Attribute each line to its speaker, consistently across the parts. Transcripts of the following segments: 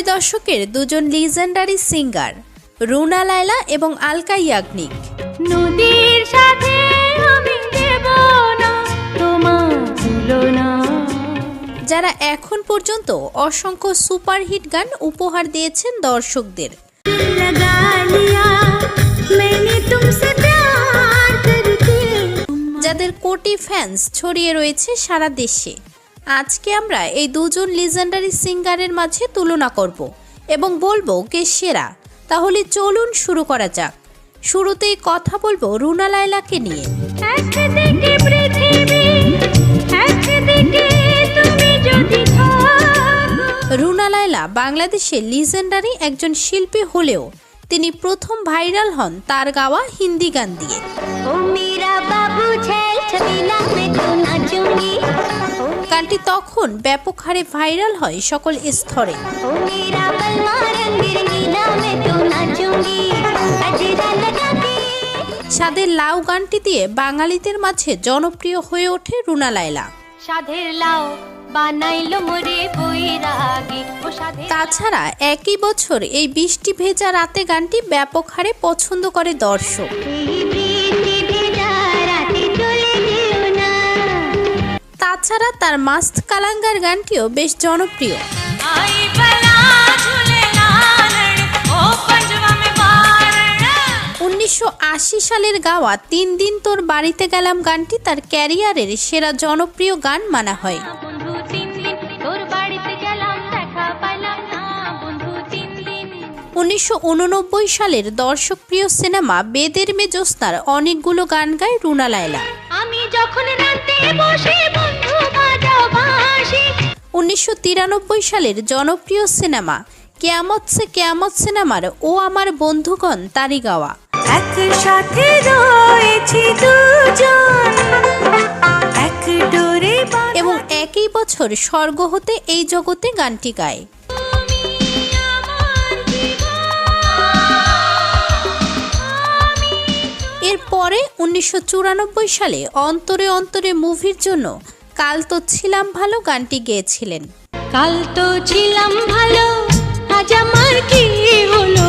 Speaker 1: দশকের দুজন legendary singer Runa Laila এবং আলকা ইয়াগনিক।
Speaker 2: নদীর সাথে আমি দেব না তোমার তুলনা,
Speaker 1: যারা এখন পর্যন্ত অসংখ্য সুপারহিট গান উপহার দিয়েছেন দর্শকদের। যাদের কোটি ফ্যান্স ছড়িয়ে রয়েছে সারা দেশে। আজকে আমরা এই দুজন লিজেন্ডারি সিঙ্গারের মাঝে তুলনা করব এবং বলবো কে সেরা। তাহলে চলুন শুরু করা যাক। শুরুতেই কথা বলবো রুনা লায়লাকে নিয়ে। রুনা লায়লা বাংলাদেশের লিজেন্ডারি একজন শিল্পী হলেও তিনি প্রথম ভাইরাল হন তার গাওয়া হিন্দি গান দিয়ে। গানটি তখন ব্যাপক হারে ভাইরাল হয় সকল স্তরে। সাদের লাউ গানটি দিয়ে বাঙালিদের মাঝে জনপ্রিয় হয়ে ওঠে রুনা লায়লা।
Speaker 2: সাধের লাউ বানাইলো মোরে বৈরাগী।
Speaker 1: তাছাড়া একই বছর এই বৃষ্টি ভেজা রাতে গানটি ব্যাপক হারে পছন্দ করে দর্শক। তাছাড়া তার মাস্ত কালাঙ্গার গানটিও বেশ জনপ্রিয়। 1980 সালের গাওয়া 3 দিন তোর বাড়িতে গেলাম গানটি তার ক্যারিয়ারের সেরা জনপ্রিয় গান মানা হয়। 1989 সালের দর্শকপ্রিয় সিনেমা বেদের মে জ্যোৎস্নার অনেকগুলো গান গায় রুনা লায়লা। 1993 সালের জনপ্রিয় সিনেমা কেয়ামত সে কেয়ামত সিনেমার ও আমার বন্ধুগণ তারই গাওয়া।
Speaker 2: একসাথে রয়েছি দুজন এক ডোরে।
Speaker 1: এবং একই বছর স্বর্গ হতে এই জগতে গানটি গায়। এরপরে 1994 সালে অন্তরে অন্তরে মুভির জন্য কাল তো ছিলাম ভালো গানটি গেয়েছিলেন।
Speaker 2: কাল তো ছিলাম ভালো আজ আমার কি হলো।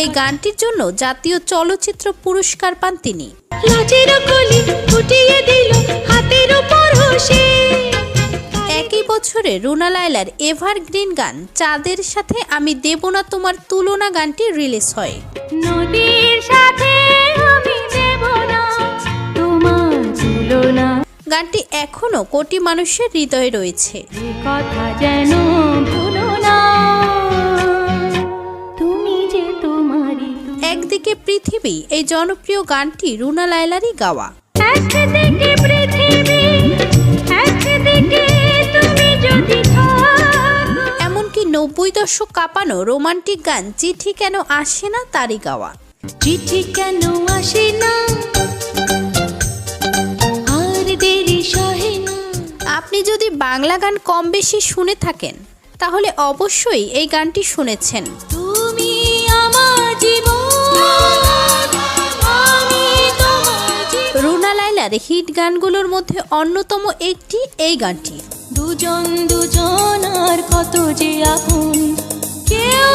Speaker 1: এই গানটির জন্য জাতীয় চলচ্চিত্র পুরস্কার পান তিনি।
Speaker 2: লাজের কলি ফুটিয়ে দিল হাতের উপর হোসে।
Speaker 1: একই বছরে রুনা লায়লার এভারগ্রিন গান চাঁদের সাথে আমি দেব না তোমার তুলনা গানটি রিলিজ হয়।
Speaker 2: নদীর সাথে আমি দেব না তোমার তুলনা
Speaker 1: গানটি এখনো কোটি মানুষের হৃদয়ে রয়েছে।
Speaker 2: কথা যেন ভুলো না তুমি যে তোমারই।
Speaker 1: একদিকে পৃথিবী এই জনপ্রিয় গানটি রুনা লায়লারই গাওয়া।
Speaker 2: একদিকে পৃথিবী একদিকে তুমি যদি থাকো।
Speaker 1: এমনকি 90 দশক কাঁপানো রোমান্টিক গান চিঠি কেন আসে না তারই গাওয়া।
Speaker 2: চিঠি কেন আসে না আর দেরি সহে না।
Speaker 1: আপনি যদি বাংলা গান কম বেশি শুনে থাকেন তাহলে অবশ্যই এই গানটি শুনেছেন।
Speaker 2: তুমি আমার জীবন আমি তোমার জীবন।
Speaker 1: রুনা লায়লার হিট গানগুলোর মধ্যে অন্যতম একটি এই গানটি।
Speaker 2: দুজন দুজনার কত যে আপন কেউ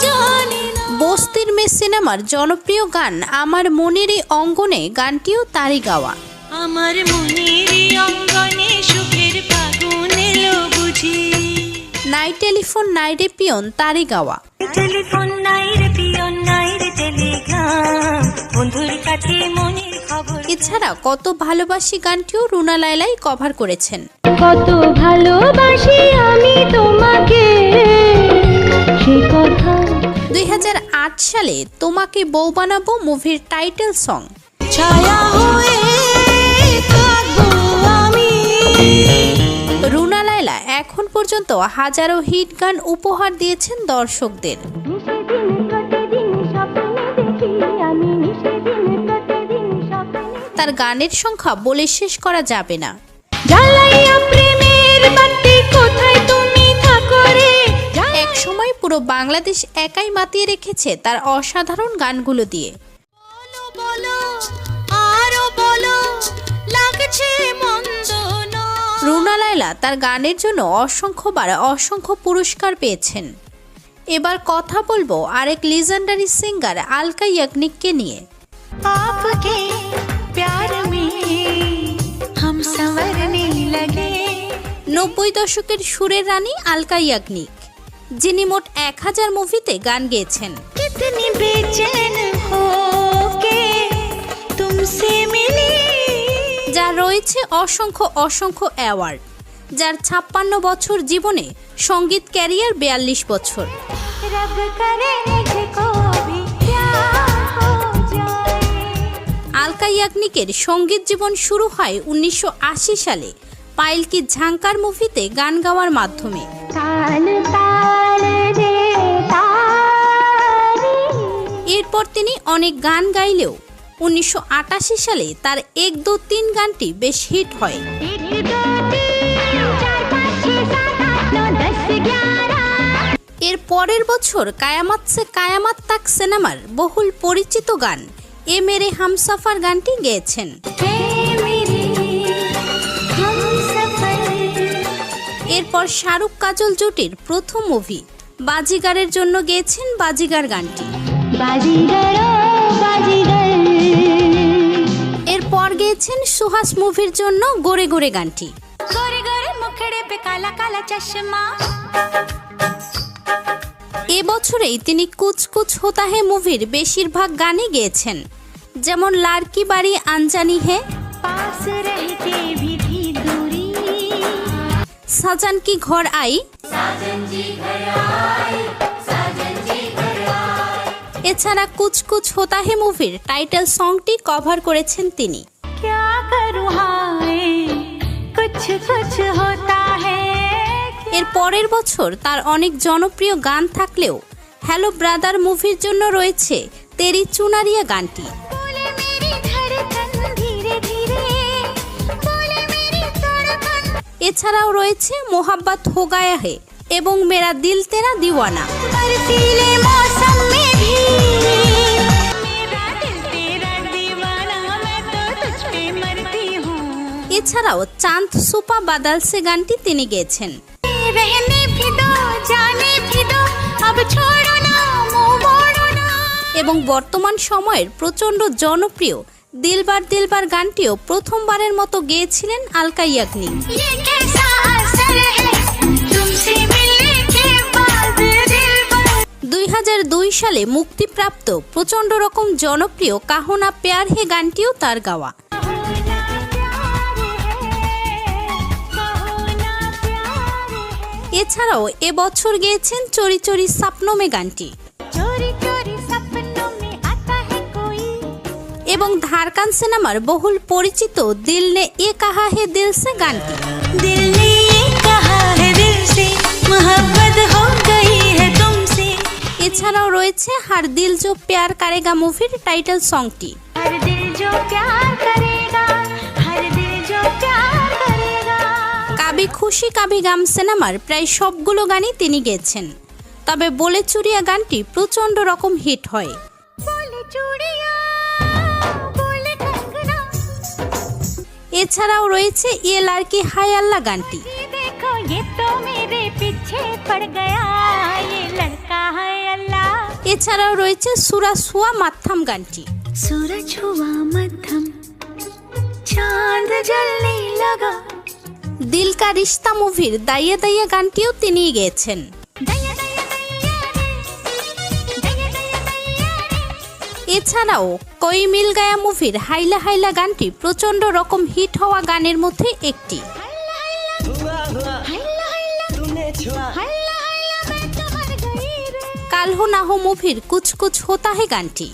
Speaker 2: জানে না।
Speaker 1: বস্তির মেয়ে সিনেমার জনপ্রিয় গান আমার মনের এই অঙ্গনে গানটিও তারই গাওয়া।
Speaker 2: আমার মনের অঙ্গনে সুখের ফাগুন এলো বুঝি।
Speaker 1: নাই টেলিফোন নাই রে পিয়ন তারই গাওয়া।
Speaker 2: টেলিফোন নাই রে পিয়ন নাই রে টেলিগ্রাম বন্ধুর কাছে মনের খবর।
Speaker 1: এছাড়া কত ভালোবাসি গানটিও রুনা লায়লাই কভার করেছেন।
Speaker 2: কত ভালোবাসি আমি তোমাকে সে কথা।
Speaker 1: 2008 সালে তোমাকে বউ বানাবো মুভির টাইটেল সং।
Speaker 2: ছায়া হয়ে থাকবো আমি।
Speaker 1: রুনা লায়লা এখন পর্যন্ত হাজারো হিট গান উপহার দিয়েছেন দর্শকদের। তার গানের সংখ্যা বলে শেষ করা যাবে না। এক সময় পুরো বাংলাদেশ একাই মাতিয়ে রেখেছে তার অসাধারণ গানগুলো দিয়ে। রুনা লায়লা তার গানের জন্য অসংখ্যবার অসংখ্য পুরস্কার পেয়েছেন। এবার কথা বলবো আরেক লিজেন্ডারি সিঙ্গার আলকা ইয়াগনিককে নিয়ে।
Speaker 2: आपके प्यार में हम संवरने लगे
Speaker 1: 90 দশকের সুরের রানী আলকা ইয়াগনিক, যিনি মোট 1000 মুভিতে গান গেয়েছেন।
Speaker 2: कितनी बेचैन हो के तुमसे मिली
Speaker 1: যার রয়েছে অসংখ্য অসংখ্য অ্যাওয়ার্ড, যার 56 বছর জীবনে, সঙ্গীত ক্যারিয়ার 42 বছর।
Speaker 2: रब करे मुझको भी प्यार हो जाए
Speaker 1: আলকা ইয়াগনিকের সঙ্গীত জীবন শুরু হয় 1980 সালে পায়েল কি ঝাঙ্কার মুভিতে গান গাওয়ার মাধ্যমে।
Speaker 2: ताल ताल दे तारी
Speaker 1: এরপর তিনি অনেক গান গাইলেও 1988 সালে তার 1, 2, 3 গানটি বেশ হিট হয়।
Speaker 2: 1 2 3 4 5 6 7 8 9 10 11
Speaker 1: এর পরের বছর কায়ামাত সে কায়ামাত তাক সিনেমার বহুল পরিচিত গান এ মেরে হামসফর গানটি গেয়েছেন।
Speaker 2: हे मेरे हमसफर
Speaker 1: এরপর শাহরুখ কাজল জুটির প্রথম মুভি বাজিগারের জন্য গেয়েছেন বাজিগার গানটি।
Speaker 2: बाजीगर ओ बाजीगर
Speaker 1: এরপর গেয়েছেন সুহাস মুভির জন্য গোরে গোরে গানটি।
Speaker 2: गोरे गोरे मुखड़े पे काला काला चश्मा
Speaker 1: এবছরেই তিনি কুছ কুছ হোতা হে মুভির বেশিরভাগ গানই গেয়েছেন, যেমন লাড়কি বাড়ি আনজানি হে,
Speaker 2: पास रह के भी थी दूरी
Speaker 1: সাজান কি ঘর আই। এছাড়া কুছ কুছ হোতা হে মুভির টাইটেল সংটি কভার করেছেন তিনি।
Speaker 2: क्या करूँ हाय कुछ कुछ होता है
Speaker 1: এর পরের বছর তার অনেক জনপ্রিয় গান থাকলেও হ্যালো ব্রাদার মুভির জন্য রয়েছে তেরি চুনারিয়া গানটি।
Speaker 2: बोले मेरी धड़कन धीरे धीरे बोले मेरी धड़कन
Speaker 1: এছাড়াও রয়েছে মোহাব্বত হো গায়া হে এবং মেরা দিল তেরা দিওয়ানা।
Speaker 2: बरसीले मौसम में भी मेरा दिल तेरा दीवाना मैं तो तुझ पे मरती हूँ
Speaker 1: এছাড়াও চাঁদ সুপা বাদালসে গানটি তিনি গেয়েছেন।
Speaker 2: रहने भी दो जाने भी दो अब छोड़ो ना मुंह मोड़ो ना
Speaker 1: এবং বর্তমান সময়ের প্রচণ্ড জনপ্রিয় দিলবার দিলবার গানটিও প্রথমবারের মতো গেয়েছিলেন আলকা ইয়াগনিক।
Speaker 2: ये कैसा असर है तुमसे मिलने के बाद दिल पर
Speaker 1: 2002 साले মুক্তিপ্রাপ্ত প্রচণ্ড রকম জনপ্রিয় কাহনা প্যার হে গানটিও তার গাওয়া।
Speaker 2: होना प्यार है होना प्यार है
Speaker 1: এছাড়াও এবছর গেয়েছেন চোরি চোরি সাপনোমে গানটি
Speaker 2: चोरी चोरी सपनों में आता है कोई
Speaker 1: এবং ধারকান সিনেমার বহুল পরিচিত দিল নে এ কাহা হে দিল সে গানটি।
Speaker 2: दिल ने ये कहा है दिल से मोहब्बत हो गई है तुमसे
Speaker 1: এছাড়াও রয়েছে হার দিল জো প্যার কারেগা মুভির টাইটেল সংটি।
Speaker 2: हर दिल जो प्यार करेगा हर दिल जो प्यार करेगा
Speaker 1: কাবি খুশি কাবি গাম সিনেমার প্রায় সবগুলো গানই তিনি গেয়েছেন, তবে বলে চুরিয়া গানটি প্রচণ্ড রকম হিট হয়।
Speaker 2: बोले चूड़िया बोले कंगना
Speaker 1: এছাড়াও রয়েছে ইয়ে লাড়কি হায় আল্লাহ গানটি।
Speaker 2: ये देखो ये तो मेरे पीछे पड़ गया ये लड़का है अल्लाह
Speaker 1: এছাড়াও রয়েছে সুরা সুয়া মাথাম গানটি।
Speaker 2: सूरज हुआ मध्यम चांद जलने लगा
Speaker 1: দিল কা রিশতা মুভির দাইয়া দাইয়া গানটিও তিনিই গেয়েছেন।
Speaker 2: दया दया दया रे दया दया दया रे
Speaker 1: এছাড়াও কই মিল গায়া মুভির হাইলা হাইলা গানটি প্রচণ্ড রকম হিট হওয়া গানের মধ্যে একটি।
Speaker 2: हल्ला हल्ला हल्ला हल्ला हल्ला मैं तो मर गई रे
Speaker 1: কালহো নাহো মুভির কুছ কুছ হোতা হে গানটি।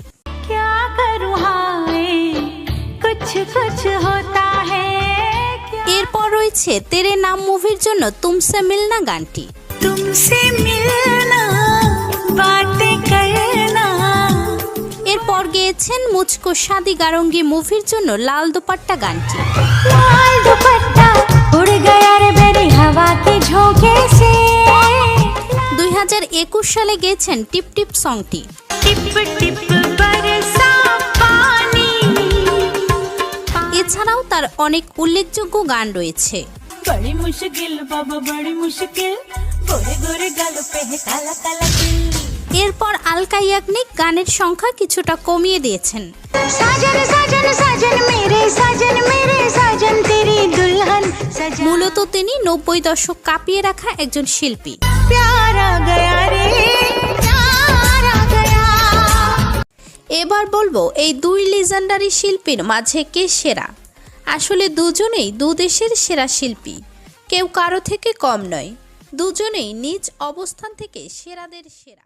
Speaker 2: क्या करूँ हाय कुछ कुछ होता है क्या
Speaker 1: এরপর রয়েছে তেরে নাম মুভির জন্য তুমসে মিলনা গানটি।
Speaker 2: तुमसे मिलना बातें करना
Speaker 1: এরপর গেয়েছেন মুঝকো শাদি গারঙ্গি মুভির জন্য লাল দোপাট্টা গানটি।
Speaker 2: लाल दुपट्टा उड़ गया रे मेरी हवा के झोंके से
Speaker 1: 2021 সালে গেয়েছেন টিপ টিপ সংটি।
Speaker 2: टिप टिप बरसा पानी
Speaker 1: এছাড়াও তার অনেক উল্লেখযোগ্য গান রয়েছে।
Speaker 2: बड़ी मुश्किल बाबा बड़ी मुश्किल गोरे गोरे गालों पे है काला काला दिल
Speaker 1: আলকা ইয়াগনিক গানের সংখ্যা কিছুটা কমিয়ে দিয়েছেন।
Speaker 2: साजन साजन साजन मेरे साजन तेरी दुल्हन सजा
Speaker 1: মূলত তিনি 90 দশক কাঁপিয়ে রাখা একজন শিল্পী।
Speaker 2: प्यार आ गया रे प्यार आ गया।
Speaker 1: এবার বলবো এই দুই লিজেন্ডারি শিল্পীর মাঝে কে সেরা। আসলে দুজনেই দুদেশের সেরা শিল্পী, কেউ কারো থেকে কম নয়। দুজনেই নিজ অবস্থান থেকে সেরাদের সেরা।